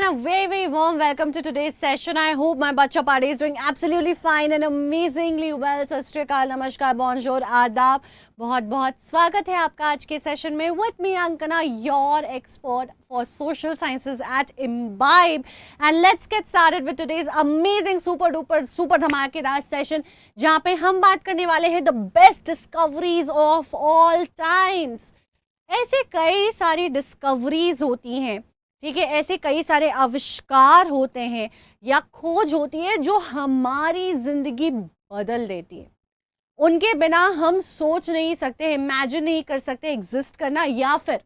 a very warm welcome to today's session. I hope my Bacha Party is doing absolutely fine and amazingly well. सत श्री अकाल, नमस्कार, bonjour, आदाब. बहुत बहुत स्वागत है आपका आज के सेशन में. With me Ankana, your expert for social sciences at Imbibe. And let's get started with today's amazing super duper super धमाकेदार session जहाँ पे हम बात करने वाले हैं the best discoveries of all times. ऐसे कई सारी डिस्कवरीज होती हैं, ठीक है, ऐसे कई सारे आविष्कार होते हैं या खोज होती है जो हमारी जिंदगी बदल देती है. उनके बिना हम सोच नहीं सकते, इमेजिन नहीं कर सकते एग्जिस्ट करना, या फिर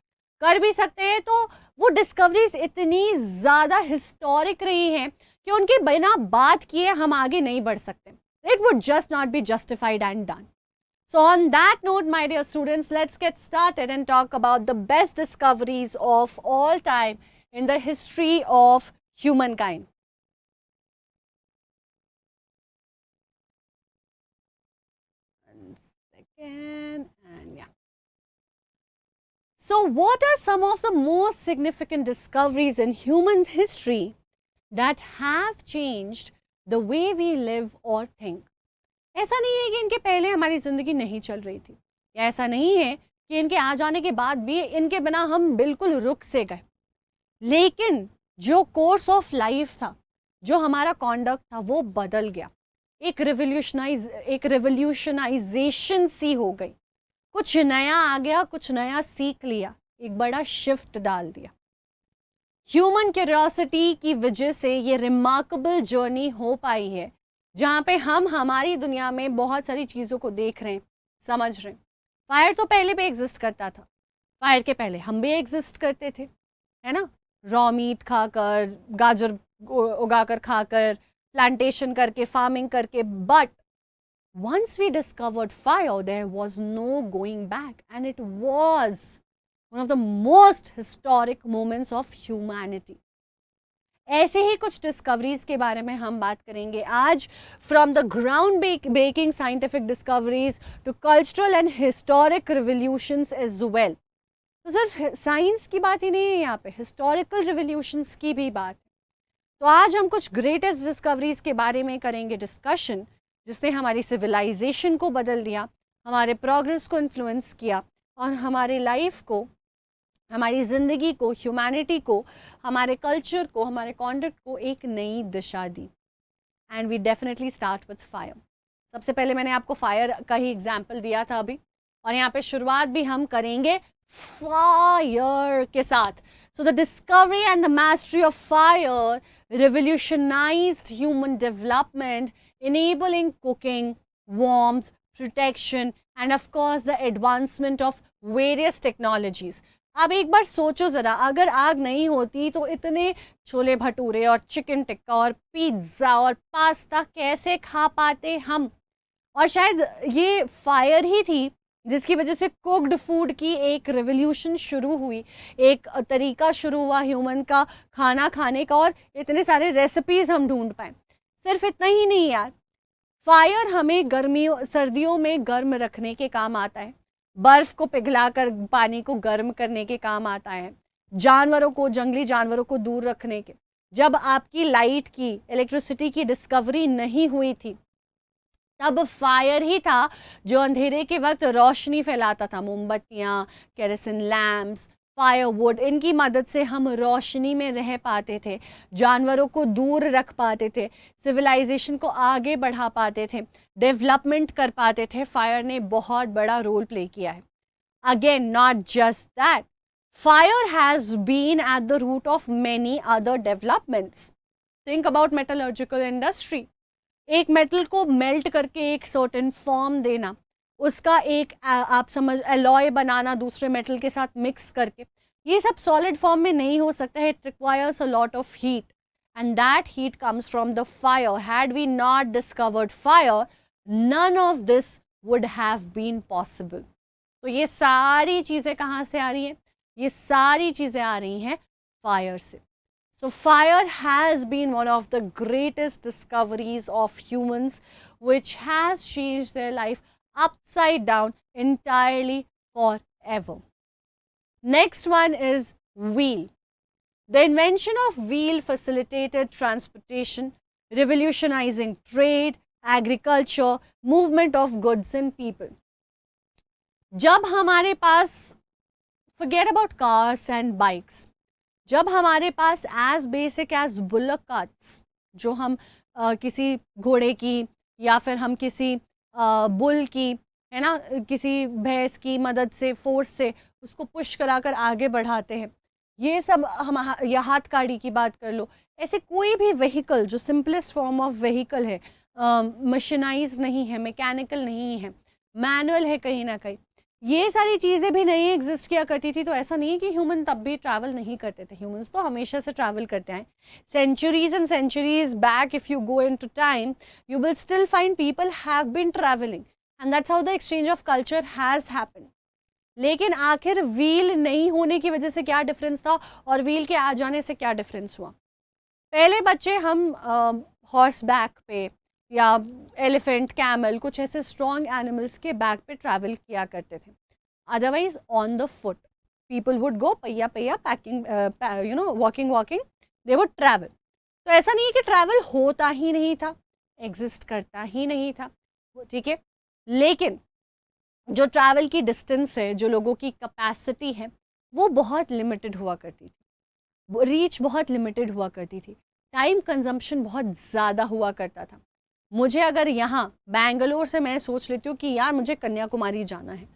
कर भी सकते हैं तो वो डिस्कवरीज इतनी ज़्यादा हिस्टोरिक रही हैं कि उनके बिना बात किए हम आगे नहीं बढ़ सकते. It would just not be justified and done. So on that note, my dear students, let's get started and talk about the best discoveries of all time in the history of humankind. One second, and yeah. So what are some of the most significant discoveries in human history that have changed the way we live or think? ऐसा नहीं है कि इनके पहले हमारी ज़िंदगी नहीं चल रही थी, या ऐसा नहीं है कि इनके आ जाने के बाद भी इनके बिना हम बिल्कुल रुक से गए. लेकिन जो कोर्स ऑफ लाइफ था, जो हमारा कॉन्डक्ट था, वो बदल गया. एक रिवोल्यूशनाइजेशन सी हो गई. कुछ नया आ गया, कुछ नया सीख लिया, एक बड़ा शिफ्ट डाल दिया. ह्यूमन क्यूरियोसिटी की वजह से ये रिमार्केबल जर्नी हो पाई है जहाँ पे हम हमारी दुनिया में बहुत सारी चीज़ों को देख रहे हैं, समझ रहे हैं. फायर तो पहले भी एग्जिस्ट करता था, फायर के पहले हम भी एग्जिस्ट करते थे, है ना. रॉ मीट खाकर, गाजर उगाकर खाकर, प्लांटेशन करके, फार्मिंग करके. But once we discovered fire there was no going back and it was one of the most historic moments of humanity. ऐसे ही कुछ डिस्कवरीज के बारे में हम बात करेंगे आज. From the ground breaking scientific discoveries to cultural and historic revolutions as well. तो सिर्फ साइंस की बात ही नहीं है यहाँ पे, हिस्टोरिकल रिवोल्यूशंस की भी बात है. तो आज हम कुछ ग्रेटेस्ट डिस्कवरीज के बारे में करेंगे डिस्कशन, जिसने हमारी सिविलाइजेशन को बदल दिया, हमारे प्रोग्रेस को इन्फ्लुएंस किया और हमारे लाइफ को, हमारी ज़िंदगी को, ह्यूमैनिटी को, हमारे कल्चर को, हमारे कॉन्डक्ट को एक नई दिशा दी. And we definitely start with fire. सबसे पहले मैंने आपको फायर का ही एग्जाम्पल दिया था अभी, और यहाँ पे शुरुआत भी हम करेंगे फायर के साथ. So the discovery and the mastery of fire revolutionized human development, enabling cooking, warmth, protection, and of course the advancement of various technologies. अब एक बार सोचो ज़रा, अगर आग नहीं होती तो इतने छोले भटूरे और चिकन टिक्का और पिज़्ज़ा और पास्ता कैसे खा पाते हम. और शायद ये फायर ही थी जिसकी वजह से कुक्ड फूड की एक रिवोल्यूशन शुरू हुई, एक तरीका शुरू हुआ ह्यूमन का खाना खाने का, और इतने सारे रेसिपीज़ हम ढूंढ पाए. सिर्फ इतना ही नहीं यार, फायर हमें गर्मियों सर्दियों में गर्म रखने के काम आता है, बर्फ़ को पिघलाकर पानी को गर्म करने के काम आता है, जानवरों को, जंगली जानवरों को दूर रखने के. जब आपकी लाइट की, इलेक्ट्रिसिटी की डिस्कवरी नहीं हुई थी, तब फायर ही था जो अंधेरे के वक्त रोशनी फैलाता था. मोमबत्तियाँ, केरोसिन लैम्प्स, फायरवुड, इनकी मदद से हम रोशनी में रह पाते थे, जानवरों को दूर रख पाते थे, सिविलाइजेशन को आगे बढ़ा पाते थे, डेवलपमेंट कर पाते थे. फायर ने बहुत बड़ा रोल प्ले किया है. Again, not just that, fire has been at the root of many other developments. Think about metallurgical industry. एक मेटल को मेल्ट करके एक सर्टेन फॉर्म देना, उसका एक आप समझ एलॉय बनाना दूसरे मेटल के साथ मिक्स करके, ये सब सॉलिड फॉर्म में नहीं हो सकता है. It requires a lot of heat and that heat comes from the fire. Had we not discovered fire, none of this would have been possible. तो ये सारी चीज़ें कहाँ से आ रही हैं? ये सारी चीज़ें आ रही हैं फायर से. So fire has been one of the greatest discoveries of humans, which has changed their life upside down entirely forever. Next one is wheel. The invention of wheel facilitated transportation, revolutionizing trade, agriculture, movement of goods and people. जब हमारे पास, forget about cars and bikes, जब हमारे पास as basic as bullock carts, जो हम किसी घोड़े की या फिर हम किसी बुल की, है ना, किसी भैंस की मदद से, फोर्स से उसको पुश कराकर आगे बढ़ाते हैं, ये सब हम, या हाथ गाड़ी की बात कर लो, ऐसे कोई भी व्हीकल जो सिंपलेस्ट फॉर्म ऑफ व्हीकल है, मशीनाइज नहीं है, मैकेनिकल नहीं है, मैनुअल है कहीं ना कहीं, ये सारी चीज़ें भी नहीं एग्जिस्ट किया करती थी। तो ऐसा नहीं है कि ह्यूमन तब भी ट्रैवल नहीं करते थे, ह्यूमंस तो हमेशा से ट्रैवल करते हैं। Centuries and centuries back if you go in to time, you will still find people have been travelling and that's how the exchange of culture has happen. लेकिन आखिर व्हील नहीं होने की वजह से क्या डिफरेंस था और व्हील के आ जाने से क्या डिफरेंस हुआ? पहले बच्चे हम हॉर्स बैक पे या एलिफेंट, कैमल, कुछ ऐसे स्ट्रॉन्ग एनिमल्स के बैक पे ट्रैवल किया करते थे। Otherwise on the foot people would go, पहिया पहिया, packing, walking walking, they would travel. तो ऐसा नहीं है कि ट्रैवल होता ही नहीं था, एग्जिस्ट करता ही नहीं था, ठीक है। लेकिन जो ट्रैवल की डिस्टेंस है, जो लोगों की कैपेसिटी है, वो बहुत लिमिटेड हुआ करती थी, रीच बहुत लिमिटेड हुआ करती थी, टाइम कंजम्पशन बहुत ज़्यादा हुआ करता था। मुझे अगर यहाँ बैंगलोर से मैं सोच लेती हूँ कि यार मुझे कन्याकुमारी जाना है,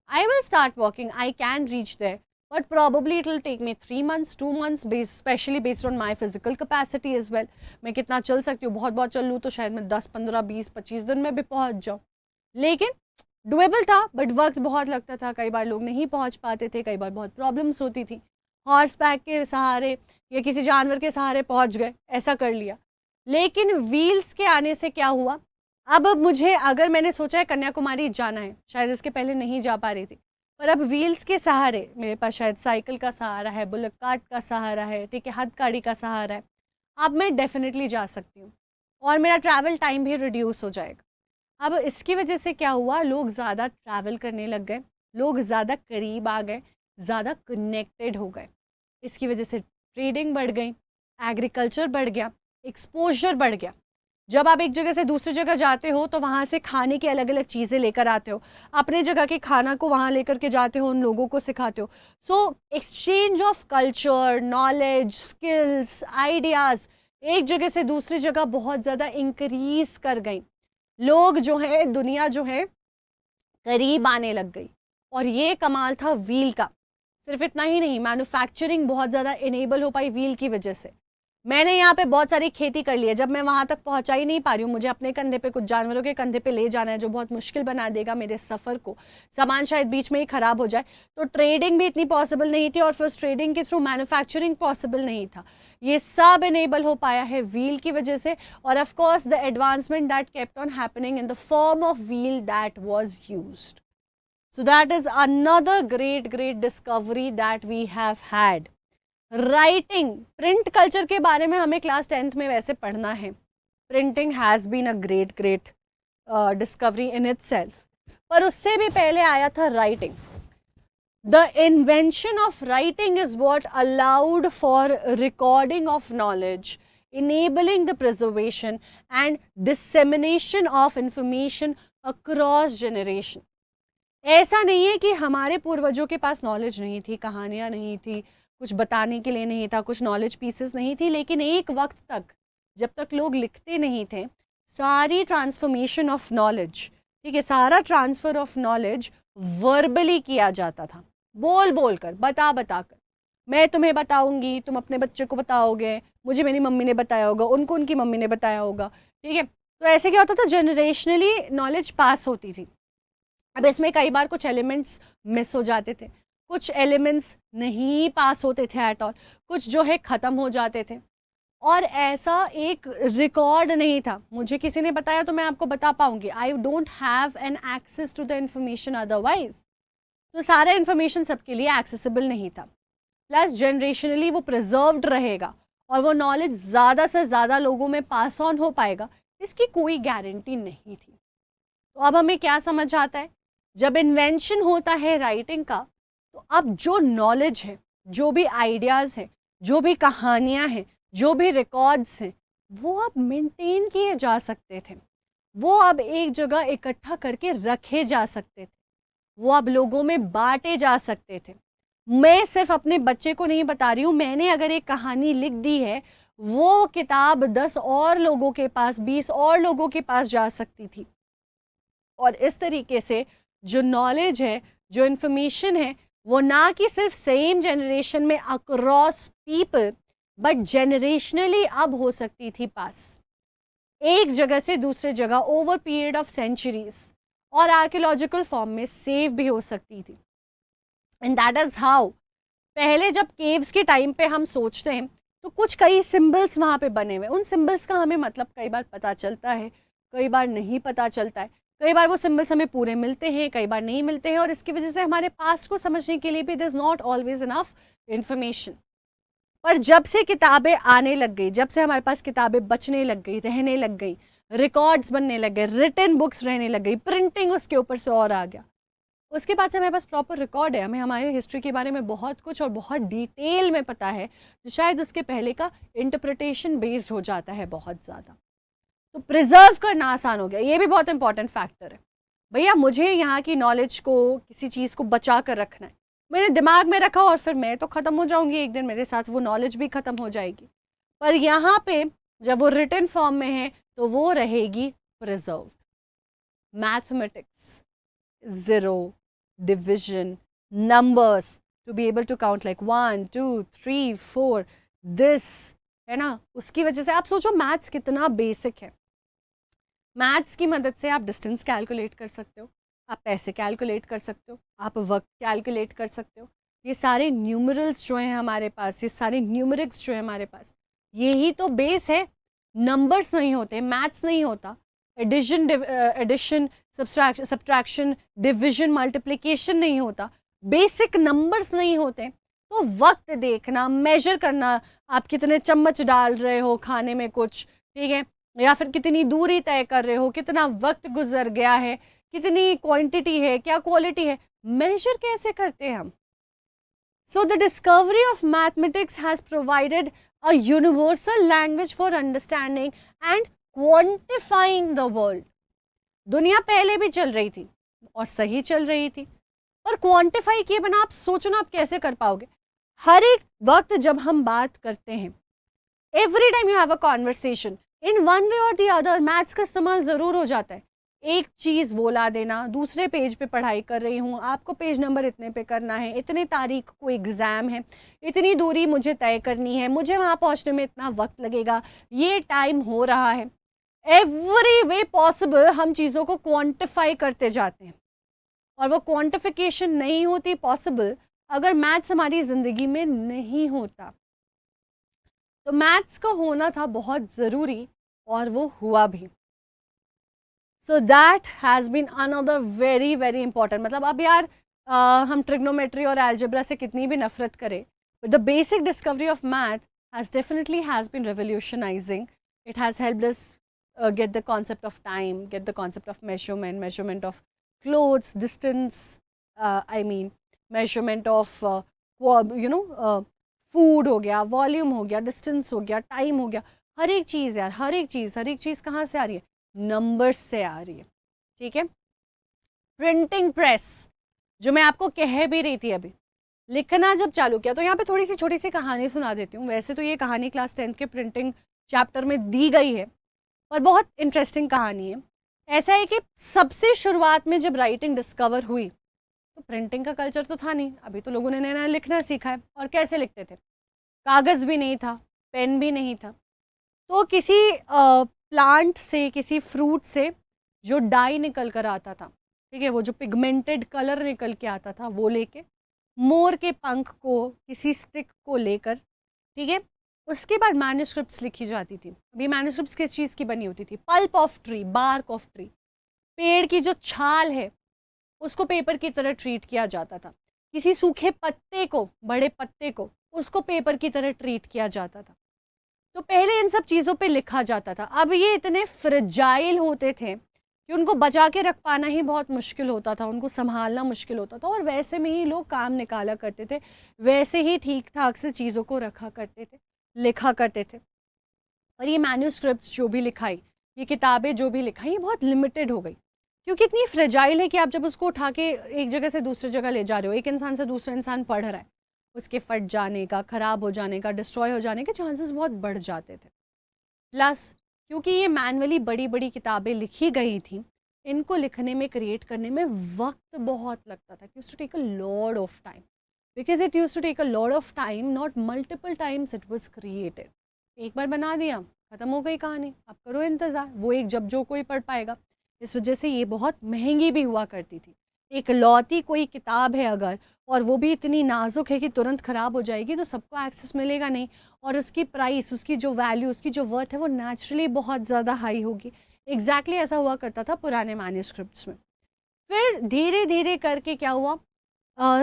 I will start walking, I can reach there, but probably it will take me 3 months 2 months, specially based on my physical capacity as well. मैं कितना चल सकती हूँ, बहुत बहुत चल लूँ तो शायद मैं 10 15 20 25 दिन में भी पहुँच जाऊँ। लेकिन डुएबल था, बट वक्त बहुत लगता था, कई बार लोग नहीं पहुँच पाते थे, कई बार बहुत प्रॉब्लम्स होती थी। हॉर्स बैक के सहारे या किसी जानवर के सहारे पहुँच गए, ऐसा कर लिया। लेकिन व्हील्स के आने से क्या हुआ, अब मुझे, अगर मैंने सोचा है कन्याकुमारी जाना है, शायद इसके पहले नहीं जा पा रही थी, पर अब व्हील्स के सहारे मेरे पास शायद साइकिल का सहारा है, बुलेट कार्ट का सहारा है, ठीक है, हथकड़ी का सहारा है, अब मैं डेफिनेटली जा सकती हूँ और मेरा ट्रैवल टाइम भी रिड्यूस हो जाएगा। अब इसकी वजह से क्या हुआ, लोग ज़्यादा ट्रैवल करने लग गए, लोग ज़्यादा करीब आ गए, ज़्यादा कनेक्टेड हो गए। इसकी वजह से ट्रेडिंग बढ़ गई, एग्रीकल्चर बढ़ गया, एक्सपोजर बढ़ गया। जब आप एक जगह से दूसरी जगह जाते हो तो वहाँ से खाने की अलग अलग चीज़ें लेकर आते हो, अपने जगह के खाना को वहाँ लेकर के जाते हो, उन लोगों को सिखाते हो। So exchange of culture, knowledge, skills, ideas एक जगह से दूसरी जगह बहुत ज़्यादा इंक्रीज कर गई। लोग जो है, दुनिया जो है, करीब आने लग गई। और ये कमाल था व्हील का। सिर्फ इतना ही नहीं, मैन्युफैक्चरिंग बहुत ज़्यादा इनेबल हो पाई व्हील की वजह से। मैंने यहाँ पे बहुत सारी खेती कर ली है, जब मैं वहाँ तक पहुँचा ही नहीं पा रही हूँ, मुझे अपने कंधे पे कुछ जानवरों के कंधे पे ले जाना है, जो बहुत मुश्किल बना देगा मेरे सफ़र को, सामान शायद बीच में ही ख़राब हो जाए, तो ट्रेडिंग भी इतनी पॉसिबल नहीं थी और फिर ट्रेडिंग के थ्रू मैन्युफैक्चरिंग पॉसिबल नहीं था। ये सब इनेबल हो पाया है व्हील की वजह से। और of course the advancement that kept on happening in the form of wheel that was used. So that is another great discovery that we have had. Writing, print culture के बारे में हमें क्लास 10th में वैसे पढ़ना है। Printing has been a great discovery in itself, पर उससे भी पहले आया था writing. The invention of writing is what allowed for recording of knowledge, enabling the preservation and dissemination of information across generation. ऐसा नहीं है कि हमारे पूर्वजों के पास नॉलेज नहीं थी, कहानियाँ नहीं थी, कुछ बताने के लिए नहीं था, कुछ नॉलेज पीसेस नहीं थी, लेकिन एक वक्त तक, जब तक लोग लिखते नहीं थे, सारी ट्रांसफॉर्मेशन ऑफ नॉलेज, ठीक है, सारा ट्रांसफ़र ऑफ नॉलेज वर्बली किया जाता था, बोल बोल कर, बता बता कर। मैं तुम्हें बताऊंगी, तुम अपने बच्चे को बताओगे, मुझे मेरी मम्मी ने बताया होगा, उनको उनकी मम्मी ने बताया होगा, ठीक है। तो ऐसे क्या होता था, जनरेशनली नॉलेज पास होती थी। अब इसमें कई बार कुछ एलिमेंट्स मिस हो जाते थे, कुछ एलिमेंट्स नहीं पास होते थे एट ऑल, कुछ जो है ख़त्म हो जाते थे, और ऐसा एक रिकॉर्ड नहीं था। मुझे किसी ने बताया तो मैं आपको बता पाऊंगी, I don't have an access to the information otherwise. तो सारा इन्फॉर्मेशन सबके लिए एक्सेसिबल नहीं था, प्लस जनरेशनली वो प्रिजर्व्ड रहेगा और वो नॉलेज ज़्यादा से ज़्यादा लोगों में पास ऑन हो पाएगा, इसकी कोई गारंटी नहीं थी। तो अब हमें क्या समझ आता है, जब इन्वेंशन होता है राइटिंग का, तो अब जो नॉलेज है, जो भी आइडियाज़ हैं, जो भी कहानियाँ हैं, जो भी रिकॉर्ड्स हैं, वो अब मेंटेन किए जा सकते थे, वो अब एक जगह इकट्ठा करके रखे जा सकते थे, वो अब लोगों में बांटे जा सकते थे। मैं सिर्फ अपने बच्चे को नहीं बता रही हूँ, मैंने अगर एक कहानी लिख दी है, वो किताब 10 और लोगों के पास, 20 और लोगों के पास जा सकती थी। और इस तरीके से जो नॉलेज है, जो इन्फॉर्मेशन है, वो ना कि सिर्फ सेम जनरेशन में अक्रॉस पीपल, बट जनरेशनली अब हो सकती थी पास, एक जगह से दूसरे जगह ओवर पीरियड ऑफ सेंचुरीज, और आर्कियोलॉजिकल फॉर्म में सेव भी हो सकती थी। एंड दैट इज हाउ, पहले जब केव्स के टाइम पे हम सोचते हैं तो कुछ कई सिंबल्स वहाँ पे बने हुए, उन सिंबल्स का हमें मतलब कई बार पता चलता है, कई बार नहीं पता चलता है, कई बार वो सिंबल्स हमें पूरे मिलते हैं, कई बार नहीं मिलते हैं, और इसकी वजह से हमारे पास्ट को समझने के लिए भी this not always enough information. पर जब से किताबें आने लग गई, जब से हमारे पास किताबें बचने लग गई, रहने लग गई, रिकॉर्ड्स बनने लग गए, रिटन बुक्स रहने लग गई, प्रिंटिंग उसके ऊपर से और आ गया, उसके बाद से हमारे पास प्रॉपर रिकॉर्ड है, हमें हमारे हिस्ट्री के बारे में बहुत कुछ और बहुत डिटेल में पता है, जो शायद उसके पहले का इंटरप्रिटेशन बेस्ड हो जाता है बहुत ज़्यादा। तो प्रिजर्व करना आसान हो गया, ये भी बहुत इंपॉर्टेंट फैक्टर है। भैया मुझे यहाँ की नॉलेज को, किसी चीज़ को बचा कर रखना है, मैंने दिमाग में रखा और फिर मैं तो ख़त्म हो जाऊँगी एक दिन, मेरे साथ वो नॉलेज भी ख़त्म हो जाएगी। पर यहाँ पे जब वो रिटन फॉर्म में है तो वो रहेगी preserve. Mathematics, zero, division, numbers, to be able to count like 1, 2, 3, 4, this, है ना, उसकी वजह से आप सोचो मैथ्स कितना बेसिक है। मैथ्स की मदद से आप डिस्टेंस कैलकुलेट कर सकते हो, आप पैसे कैलकुलेट कर सकते हो, आप वक्त कैलकुलेट कर सकते हो। ये सारे न्यूमरल्स जो हैं हमारे पास, ये सारे न्यूमरिक्स जो है हमारे पास, यही तो बेस है। नंबर्स नहीं होते, मैथ्स नहीं होता, एडिशन सब्ट्रैक्शन डिविजन मल्टीप्लिकेशन नहीं होता, बेसिक नंबर्स नहीं होते, तो वक्त देखना, मेजर करना, आप कितने चम्मच डाल रहे हो खाने में कुछ, ठीक है, या फिर कितनी दूरी तय कर रहे हो, कितना वक्त गुजर गया है, कितनी क्वांटिटी है, क्या क्वालिटी है, मेजर कैसे करते हैं हम। So the discovery of mathematics has provided a universal language for understanding and quantifying the world. दुनिया पहले भी चल रही थी और सही चल रही थी, पर क्वांटिफाई किए बिना आप सोचो ना आप कैसे कर पाओगे। हर एक वक्त जब हम बात करते हैं, every time you have a conversation, in one way और द अदर मैथ्स का इस्तेमाल ज़रूर हो जाता है। एक चीज़ बोला देना, दूसरे पेज पे पढ़ाई कर रही हूँ, आपको पेज नंबर इतने पे करना है, इतने तारीख को एग्ज़ाम है, इतनी दूरी मुझे तय करनी है, मुझे वहाँ पहुँचने में इतना वक्त लगेगा, ये टाइम हो रहा है। एवरी वे पॉसिबल हम चीज़ों को क्वांटिफाई करते जाते हैं, और वो क्वांटिफिकेशन नहीं होती पॉसिबल अगर मैथ्स हमारी ज़िंदगी में नहीं होता। तो मैथ्स का होना था बहुत ज़रूरी, और वो हुआ भी। So that has been another very very important, मतलब अब यार हम ट्रिग्नोमेट्री और एल्जेब्रा से कितनी भी नफरत करें, but the basic discovery of math has definitely has been revolutionising. It has helped us get the concept of time, get the concept of measurement of clothes, distance, I mean measurement of food हो गया, volume हो गया, distance हो गया, time हो गया, हर एक चीज़ यार, हर एक चीज़ कहाँ से आ रही है, नंबर्स से आ रही है, ठीक है। प्रिंटिंग प्रेस, जो मैं आपको कह भी रही थी अभी, लिखना जब चालू किया, तो यहाँ पे थोड़ी सी छोटी सी कहानी सुना देती हूँ। वैसे तो ये कहानी क्लास 10th के प्रिंटिंग चैप्टर में दी गई है, और बहुत इंटरेस्टिंग कहानी है। ऐसा है कि सबसे शुरुआत में जब राइटिंग डिस्कवर हुई तो प्रिंटिंग का कल्चर तो था नहीं, अभी तो लोगों ने नया नया लिखना सीखा है, और कैसे लिखते थे, कागज़ भी नहीं था, पेन भी नहीं था, तो किसी प्लांट से, किसी फ्रूट से जो डाई निकल कर आता था, ठीक है, वो जो पिगमेंटेड कलर निकल के आता था, वो लेके, मोर के पंख को, किसी स्टिक को लेकर, ठीक है, उसके बाद मैन्युस्क्रिप्ट्स लिखी जाती थी। अभी मैन्युस्क्रिप्ट्स किस चीज़ की बनी होती थी, pulp of tree, bark of tree, पेड़ की जो छाल है उसको पेपर की तरह ट्रीट किया जाता था, किसी सूखे पत्ते को, बड़े पत्ते को, उसको पेपर की तरह ट्रीट किया जाता था। तो पहले इन सब चीज़ों पे लिखा जाता था। अब ये इतने फ्रेजाइल होते थे कि उनको बचा के रख पाना ही बहुत मुश्किल होता था, उनको संभालना मुश्किल होता था, और वैसे में ही लोग काम निकाला करते थे, वैसे ही ठीक ठाक से चीज़ों को रखा करते थे, लिखा करते थे। और ये मैन्यूस्क्रिप्ट्स जो भी लिखाई, ये किताबें जो भी लिखाई, ये बहुत लिमिटेड हो गई, क्योंकि इतनी फ्रेजाइल है कि आप जब उसको उठा के एक जगह से दूसरी जगह ले जा रहे हो, एक इंसान से दूसरा इंसान पढ़ रहा है, उसके फट जाने का, ख़राब हो जाने का, डिस्ट्रॉय हो जाने के चांसेस बहुत बढ़ जाते थे। प्लस क्योंकि ये मैनुअली बड़ी बड़ी किताबें लिखी गई थी, इनको लिखने में, क्रिएट करने में वक्त बहुत लगता था। It used to take a lot of time, because it used to take a lot of time, not multiple times it was created. एक बार बना दिया, ख़त्म हो गई कहानी, अब करो इंतज़ार, वो एक जब जो कोई पढ़ पाएगा। इस वजह से ये बहुत महंगी भी हुआ करती थी। एक लौती कोई किताब है अगर, और वो भी इतनी नाजुक है कि तुरंत ख़राब हो जाएगी, तो सबको एक्सेस मिलेगा नहीं, और उसकी प्राइस, उसकी जो वैल्यू, उसकी जो वर्थ है, वो नेचुरली बहुत ज़्यादा हाई होगी। एग्जैक्टली ऐसा हुआ करता था पुराने मैन्यूस्क्रिप्ट्स में। फिर धीरे धीरे करके क्या हुआ,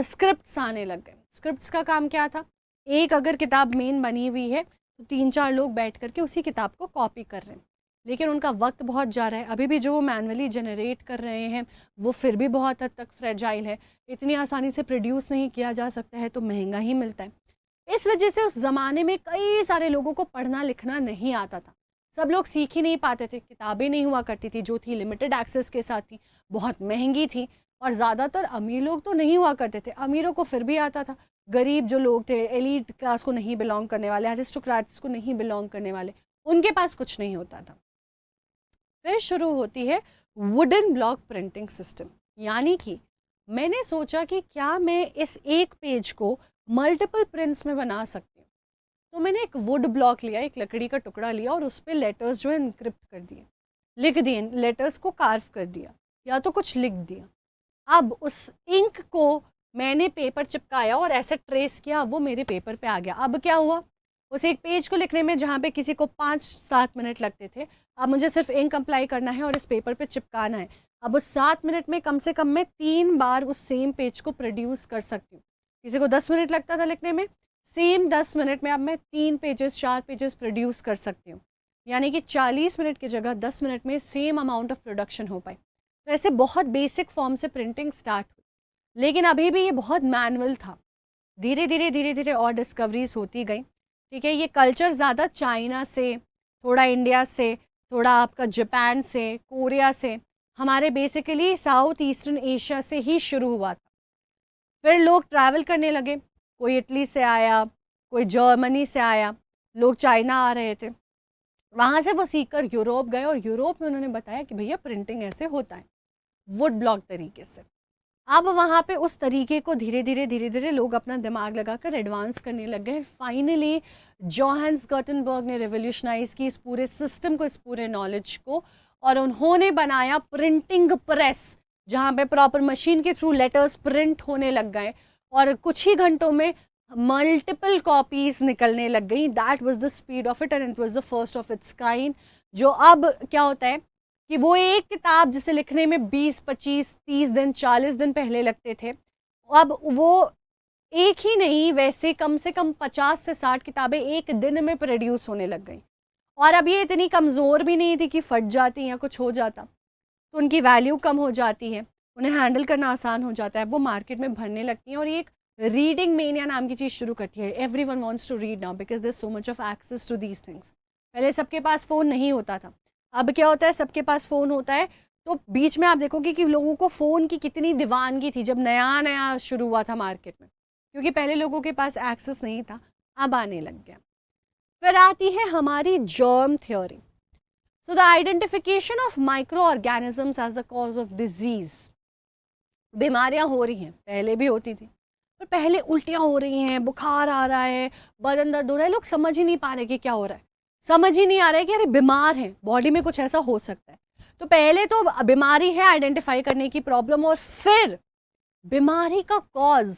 स्क्रिप्ट्स आने लग गए। स्क्रिप्ट्स का काम क्या था, एक अगर किताब मेन बनी हुई है तो 3-4 लोग बैठ करके उसी किताब को कॉपी कर रहे हैं, लेकिन उनका वक्त बहुत जा रहा है। अभी भी जो वो मैनुअली जनरेट कर रहे हैं वो फिर भी बहुत हद तक फ्रेजाइल है, इतनी आसानी से प्रोड्यूस नहीं किया जा सकता है, तो महंगा ही मिलता है। इस वजह से उस ज़माने में कई सारे लोगों को पढ़ना लिखना नहीं आता था, सब लोग सीख ही नहीं पाते थे, किताबें नहीं हुआ करती थी, जो थी लिमिटेड एक्सेस के साथ थी, बहुत महंगी थी, और ज़्यादातर अमीर लोग तो नहीं हुआ करते थे। अमीरों को फिर भी आता था, गरीब जो लोग थे, एलीट क्लास को नहीं बिलोंग करने वाले, एरिस्टोक्रेट्स को नहीं बिलोंग करने वाले, उनके पास कुछ नहीं होता था। फिर शुरू होती है वुडन ब्लॉक प्रिंटिंग सिस्टम, यानी कि मैंने सोचा कि क्या मैं इस एक पेज को मल्टीपल प्रिंट्स में बना सकती हूँ। तो मैंने एक वुड ब्लॉक लिया, एक लकड़ी का टुकड़ा लिया, और उस पर लेटर्स जो है इनक्रिप्ट कर दिए, लिख दिए, लेटर्स को कार्व कर दिया या तो कुछ लिख दिया। अब उस इंक को मैंने पेपर चिपकाया और ऐसे ट्रेस किया, वो मेरे पेपर पे आ गया। अब क्या हुआ, उस एक पेज को लिखने में जहाँ पे किसी को 5-7 मिनट लगते थे, अब मुझे सिर्फ इंक अप्लाई करना है और इस पेपर पे चिपकाना है। अब उस 7 मिनट में कम से कम मैं 3 बार उस सेम पेज को प्रोड्यूस कर सकती हूँ। किसी को 10 मिनट लगता था लिखने में, सेम 10 मिनट में अब मैं 3 पेजेस 4 पेजेस प्रोड्यूस कर सकती हूँ, यानी कि 40 मिनट की जगह 10 मिनट में सेम अमाउंट ऑफ प्रोडक्शन हो पाए। तो ऐसे बहुत बेसिक फॉर्म से प्रिंटिंग स्टार्ट हुई, लेकिन अभी भी ये बहुत मैनुअल था। धीरे धीरे और डिस्कवरीज होती गई। ठीक है, ये कल्चर ज़्यादा चाइना से, थोड़ा इंडिया से, थोड़ा आपका जापान से, कोरिया से, हमारे बेसिकली साउथ ईस्टर्न एशिया से ही शुरू हुआ था। फिर लोग ट्रैवल करने लगे, कोई इटली से आया, कोई जर्मनी से आया, लोग चाइना आ रहे थे, वहाँ से वो सीख कर यूरोप गए, और यूरोप में उन्होंने बताया कि भैया प्रिंटिंग ऐसे होता है, वुड ब्लॉक तरीके से। अब वहाँ पे उस तरीके को धीरे धीरे लोग अपना दिमाग लगाकर एडवांस करने लग गए। फाइनली जोहान्स गुटेनबर्ग ने रेवोल्यूशनाइज की इस पूरे सिस्टम को, इस पूरे नॉलेज को, और उन्होंने बनाया प्रिंटिंग प्रेस, जहाँ पे प्रॉपर मशीन के थ्रू लेटर्स प्रिंट होने लग गए, और कुछ ही घंटों में मल्टीपल कॉपीज निकलने लग गई। That was the speed of it, and it was the first of its kind. जो अब क्या होता है कि वो एक किताब जिसे लिखने में 20, 25, 30 दिन, 40 दिन पहले लगते थे, अब वो एक ही नहीं, वैसे कम से कम 50 से 60 किताबें एक दिन में प्रोड्यूस होने लग गई। और अब ये इतनी कमज़ोर भी नहीं थी कि फट जाती या कुछ हो जाता, तो उनकी वैल्यू कम हो जाती है, उन्हें हैंडल करना आसान हो जाता है, वो मार्केट में भरने लगती हैं, और ये एक रीडिंग मेनिया नाम की चीज़ शुरू करती है। Every one wants to read now because there so much of access to these things. पहले सबके पास फ़ोन नहीं होता था, अब क्या होता है, सबके पास फ़ोन होता है। तो बीच में आप देखोगे कि लोगों को फ़ोन की कितनी दीवानगी थी जब नया नया शुरू हुआ था मार्केट में, क्योंकि पहले लोगों के पास एक्सेस नहीं था, अब आने लग गया। फिर आती है हमारी germ theory. So the identification of micro organisms as the cause of disease. बीमारियां हो रही हैं, पहले भी होती थी, पर पहले उल्टियां हो रही हैं, बुखार आ रहा है, बदन दर्द हो रहा है, लोग समझ ही नहीं पा रहे कि क्या हो रहा है, समझ ही नहीं आ रहा है कि अरे बीमार है, बॉडी में कुछ ऐसा हो सकता है। तो पहले तो बीमारी है आइडेंटिफाई करने की प्रॉब्लम, और फिर बीमारी का कॉज,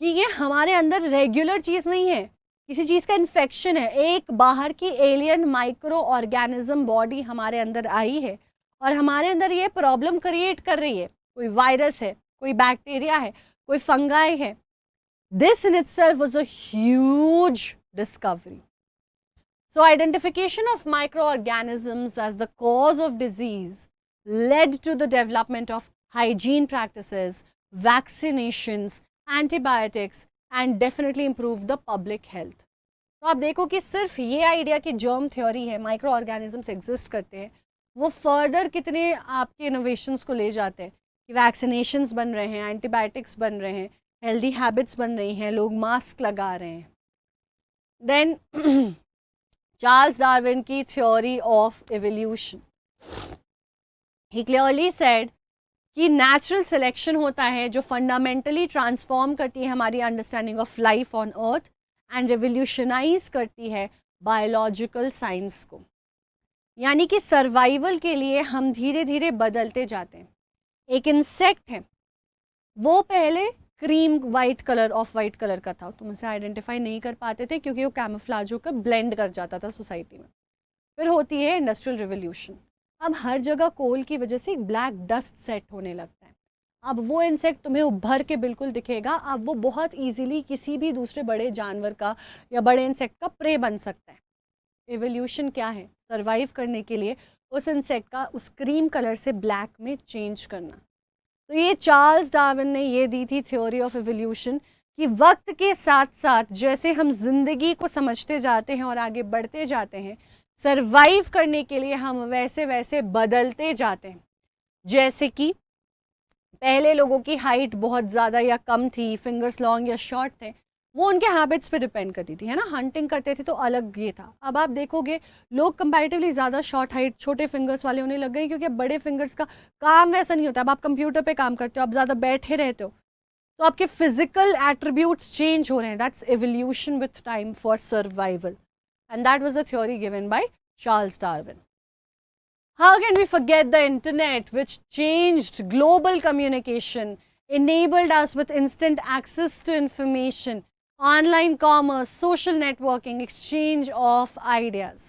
कि ये हमारे अंदर रेगुलर चीज़ नहीं है, किसी चीज़ का इन्फेक्शन है, एक बाहर की एलियन माइक्रो ऑर्गेनिज्म बॉडी हमारे अंदर आई है और हमारे अंदर ये प्रॉब्लम क्रिएट कर रही है। कोई वायरस है, कोई बैक्टीरिया है, कोई फंगाई है। This in itself was a huge discovery. So identification of microorganisms as the cause of disease led to the development of hygiene practices, vaccinations, antibiotics, and definitely improved the public health. तो आप देखो कि सिर्फ ये idea कि germ theory है, micro organisms exist करते हैं, वो फर्दर कितने आपके इनोवेशंस को ले जाते हैं कि वैक्सीनेशंस बन रहे हैं, एंटीबायोटिक्स बन रहे हैं, हेल्दी हैबिट्स बन रही हैं, लोग मास्क लगा रहे हैं. देन चार्ल्स डार्विन की theory of evolution, he clearly said कि नेचुरल सिलेक्शन होता है जो फंडामेंटली ट्रांसफॉर्म करती है हमारी understanding of life on earth and revolutionise करती है बायोलॉजिकल साइंस को. यानी कि सर्वाइवल के लिए हम धीरे धीरे बदलते जाते हैं. एक इंसेक्ट है, वो पहले cream white colour, of white colour का था, तुम उसे आइडेंटिफाई नहीं कर पाते थे क्योंकि वो कैमोफ्लेज होकर ब्लेंड कर जाता था सोसाइटी में. फिर होती है इंडस्ट्रियल रिवोल्यूशन. अब हर जगह कोल की वजह से एक ब्लैक डस्ट सेट होने लगता है. अब वो इंसेक्ट तुम्हें उभर के बिल्कुल दिखेगा. अब वो बहुत इजीली किसी भी दूसरे बड़े जानवर का या बड़े इंसेक्ट का प्रे बन सकता है. एवोल्यूशन क्या है? सर्वाइव करने के लिए उस इंसेक्ट का उस क्रीम कलर से ब्लैक में चेंज करना. तो ये चार्ल्स डार्विन ने ये दी थी थ्योरी ऑफ एवोल्यूशन कि वक्त के साथ साथ जैसे हम जिंदगी को समझते जाते हैं और आगे बढ़ते जाते हैं, सर्वाइव करने के लिए हम वैसे वैसे बदलते जाते हैं. जैसे कि पहले लोगों की हाइट बहुत ज़्यादा या कम थी, फिंगर्स लॉन्ग या शॉर्ट थे, वो उनके हैबिट्स पे डिपेंड करती थी, है ना. हंटिंग करते थे तो अलग ये था. अब आप देखोगे लोग कंपैरेटिवली ज़्यादा शॉर्ट हाइट छोटे फिंगर्स वाले होने लग गए क्योंकि अब बड़े फिंगर्स का काम वैसा नहीं होता. अब आप कंप्यूटर पे काम करते हो, आप ज़्यादा बैठे रहते हो, तो आपके फिजिकल एट्रीब्यूट्स चेंज हो रहे हैं. That's evolution with time for survival, and that was the theory given by Charles Darwin. How can we forget the internet, which changed global communication, enabled us with instant access to information, online commerce, social networking, exchange of ideas.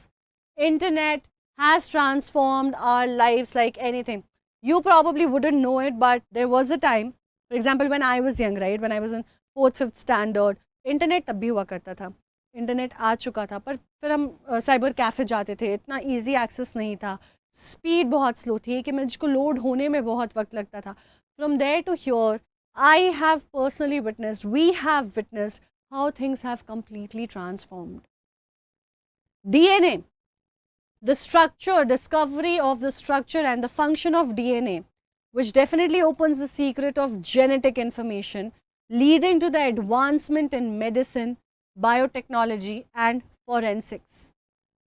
Internet has transformed our lives like anything. You probably wouldn't know it, but there was a time, for example, when I was young, right, when I was in 4th, 5th standard, internet तब भी हुआ करता था, internet आ चुका था, पर फिर हम साइबर कैफ़े जाते थे, इतना ईजी एक्सेस नहीं था, स्पीड बहुत स्लो थी कि मुझको लोड होने में बहुत वक्त लगता था. From there to here I have personally witnessed, we have witnessed how things have completely transformed. DNA, the structure, discovery of the structure and the function of DNA, which definitely opens the secret of genetic information, leading to the advancement in medicine, biotechnology and forensics.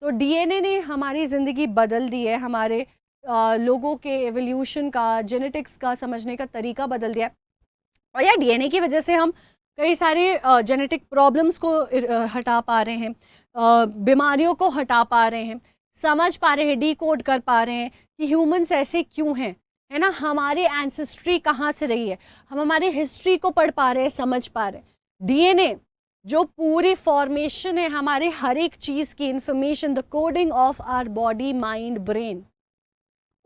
तो DNA ने हमारी ज़िंदगी बदल दी है, हमारे लोगों के evolution का, जेनेटिक्स का समझने का तरीका बदल दिया है. और यार DNA की वजह से हम कई सारे जेनेटिक प्रॉब्लम्स को हटा पा रहे हैं, बीमारियों को हटा पा रहे हैं, समझ पा रहे हैं, डीकोड कर पा रहे हैं कि ह्यूमंस ऐसे क्यों हैं, है ना. हमारी एंसेस्ट्री कहाँ से रही है, हम हमारी हिस्ट्री को पढ़ पा रहे हैं, समझ पा रहे हैं. DNA जो पूरी फॉर्मेशन है हमारे हर एक चीज़ की, information, the coding of our body, mind, brain,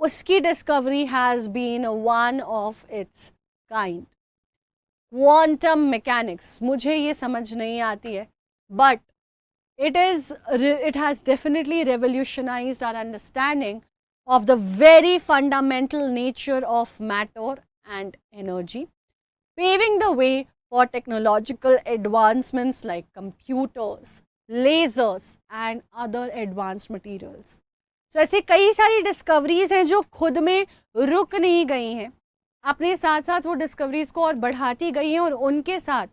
उसकी discovery has been one of its kind. Quantum mechanics, मुझे ये समझ नहीं आती है, but it has definitely revolutionized our understanding of the very fundamental nature of matter and energy, paving the way for technological advancements like computers, lasers and other advanced materials. So ऐसे कई सारी discoveries हैं जो खुद में रुक नहीं गई हैं, अपने साथ साथ वो डिस्कवरीज को और बढ़ाती गई हैं. और उनके साथ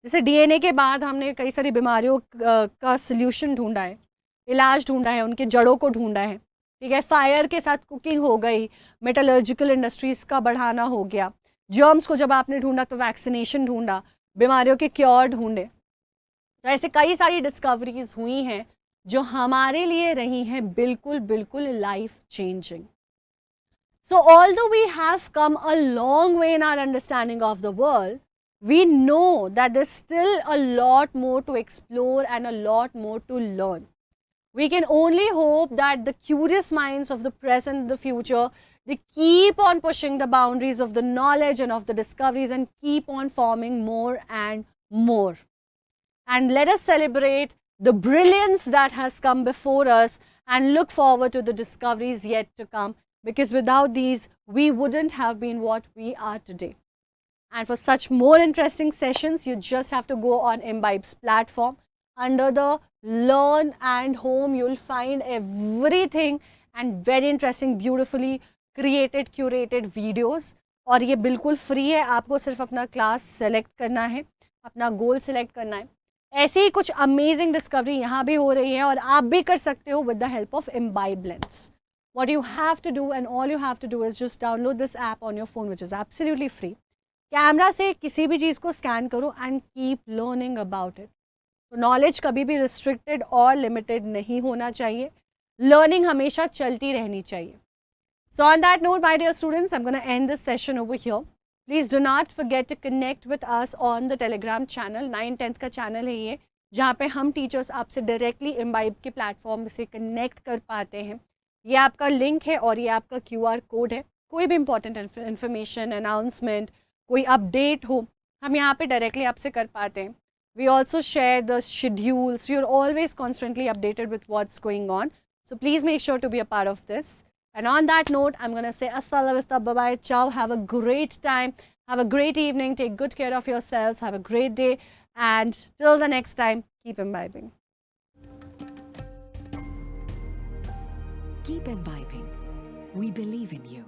जैसे DNA के बाद हमने कई सारी बीमारियों का सल्यूशन ढूंढा है, इलाज ढूंढा है, उनके जड़ों को ढूंढा है, ठीक है. फायर के साथ कुकिंग हो गई, मेटलर्जिकल इंडस्ट्रीज़ का बढ़ाना हो गया, जर्म्स को जब आपने ढूंढा तो वैक्सीनेशन ढूंढा, बीमारियों के क्योर ढूंढे. तो ऐसे कई सारी डिस्कवरीज हुई हैं जो हमारे लिए रही हैं बिल्कुल बिल्कुल life changing. So although we have come a long way in our understanding of the world, we know that there's still a lot more to explore and a lot more to learn. We can only hope that the curious minds of the present and the future, they keep on pushing the boundaries of the knowledge and of the discoveries and keep on forming more and more. And let us celebrate the brilliance that has come before us and look forward to the discoveries yet to come. because without these, we wouldn't have been what we are today. And for such more interesting sessions, you just have to go on Imbibe's platform. Under the Learn and Home, you'll find everything and very interesting, beautifully created, curated videos. और ये बिल्कुल free है, आपको सिर्फ अपना class select करना है, अपना गोल सेलेक्ट करना है. ऐसे ही कुछ अमेजिंग डिस्कवरी यहाँ भी हो रही है और आप भी कर सकते हो with the help of Imbibe Lens. What you have to do and all you have to do is just download this app on your phone, which is absolutely free. Camera से किसी भी चीज़ को स्कैन करो and keep learning about it. तो knowledge कभी भी restricted और limited नहीं होना चाहिए. लर्निंग हमेशा चलती रहनी चाहिए. So on that note, my dear students, I'm going to end this session over here. Please do not forget to connect with us on the Telegram channel. 9-10th का channel है ये, जहाँ पे हम टीचर्स आपसे डायरेक्टली Imbibe के platform से connect कर पाते हैं. ये आपका लिंक है और ये आपका QR कोड है. कोई भी इंपॉर्टेंट इन्फॉर्मेशन, अनाउंसमेंट, कोई अपडेट हो, हम यहाँ पे डायरेक्टली आपसे कर पाते हैं. We also share the schedules. You're always constantly updated with what's going on. So please make sure to be a part of this. And on that note, I'm going to say hasta la vista, bye-bye, ciao, have a great time, have a great evening, take good care of yourselves, have a great day, and till the next time, keep imbibing. Keep imbibing. We believe in you.